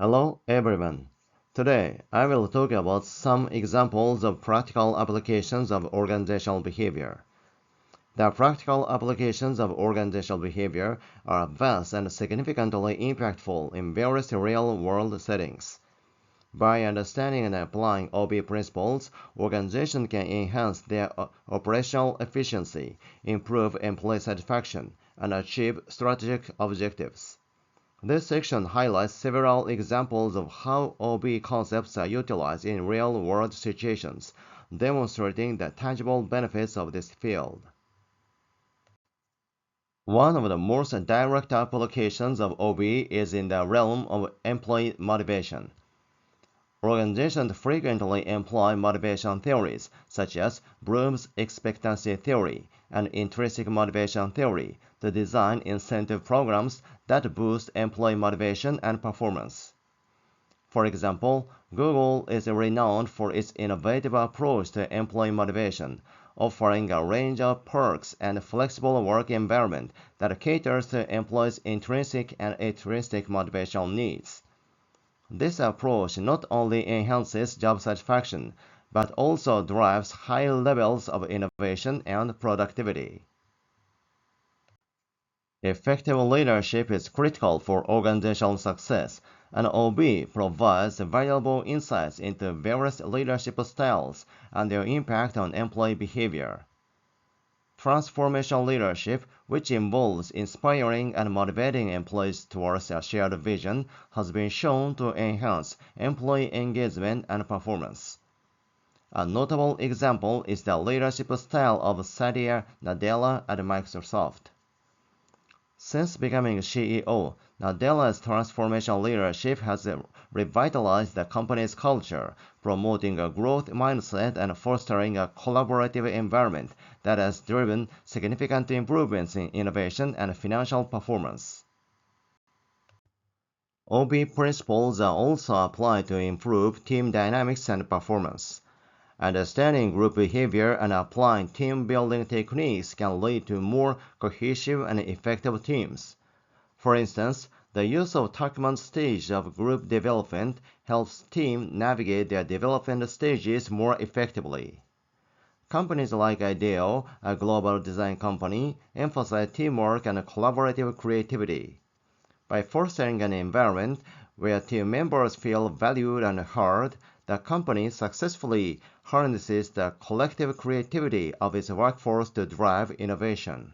Hello everyone. Today I will talk about some examples of practical applications of organizational behavior. The practical applications of organizational behavior are vast and significantly impactful in various real-world settings. By understanding and applying OB principles, organizations can enhance their operational efficiency, improve employee satisfaction, and achieve strategic objectives. This section highlights several examples of how OB concepts are utilized in real-world situations, demonstrating the tangible benefits of this field. One of the most direct applications of OB is in the realm of employee motivation. Organizations frequently employ motivation theories such as Bloom's expectancy theory and intrinsic motivation theory to design incentive programs that boost employee motivation and performance. For example, Google is renowned for its innovative approach to employee motivation, offering a range of perks and flexible work environment that caters to employees' intrinsic and extrinsic motivation needs. This approach not only enhances job satisfaction, but also drives high levels of innovation and productivity. Effective leadership is critical for organizational success, and OB provides valuable insights into various leadership styles and their impact on employee behavior. Transformational leadership, which involves inspiring and motivating employees towards a shared vision, has been shown to enhance employee engagement and performance. A notable example is the leadership style of Satya Nadella at Microsoft. Since becoming CEO, Nadella's transformational leadership has revitalized the company's culture, promoting a growth mindset and fostering a collaborative environment that has driven significant improvements in innovation and financial performance. OB principles are also applied to improve team dynamics and performance. Understanding group behavior and applying team-building techniques can lead to more cohesive and effective teams. For instance, the use of Takuma's stage of group development helps teams navigate their development stages more effectively. Companies like IDEO, a global design company, emphasize teamwork and collaborative creativity. By fostering an environment where team members feel valued and heard, the company successfully harnesses the collective creativity of its workforce to drive innovation.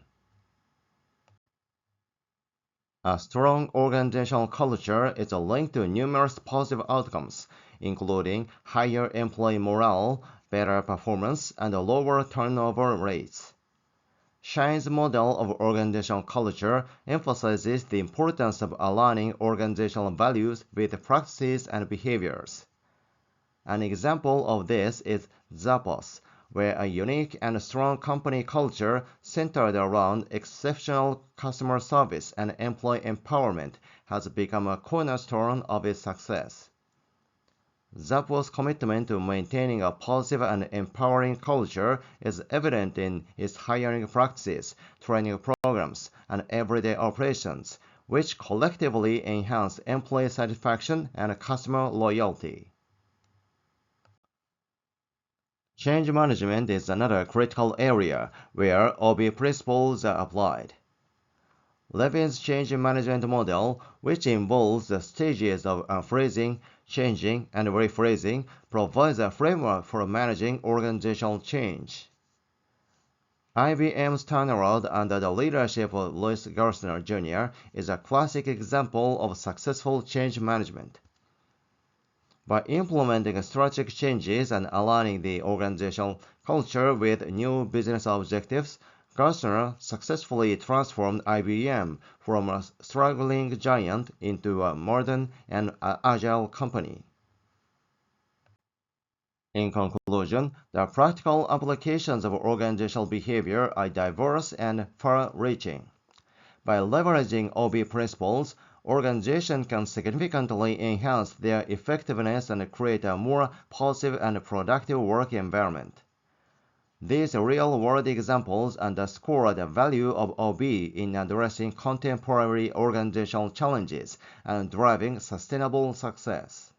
A strong organizational culture is linked to numerous positive outcomes, including higher employee morale, better performance, and lower turnover rates. Shine's model of organizational culture emphasizes the importance of aligning organizational values with practices and behaviors. An example of this is Zappos, where a unique and strong company culture centered around exceptional customer service and employee empowerment has become a cornerstone of its success. Zappos' commitment to maintaining a positive and empowering culture is evident in its hiring practices, training programs, and everyday operations, which collectively enhance employee satisfaction and customer loyalty. Change management is another critical area where OB principles are applied. Levin's change management model, which involves the stages of unfreezing, changing, and rephrasing, provides a framework for managing organizational change. IBM's turnaround under the leadership of Louis Gerstner Jr. is a classic example of successful change management. By implementing strategic changes and aligning the organizational culture with new business objectives, Gerstner successfully transformed IBM from a struggling giant into a modern and agile company. In conclusion, the practical applications of organizational behavior are diverse and far-reaching. By leveraging OB principles, organizations can significantly enhance their effectiveness and create a more positive and productive work environment. These real-world examples underscore the value of OB in addressing contemporary organizational challenges and driving sustainable success.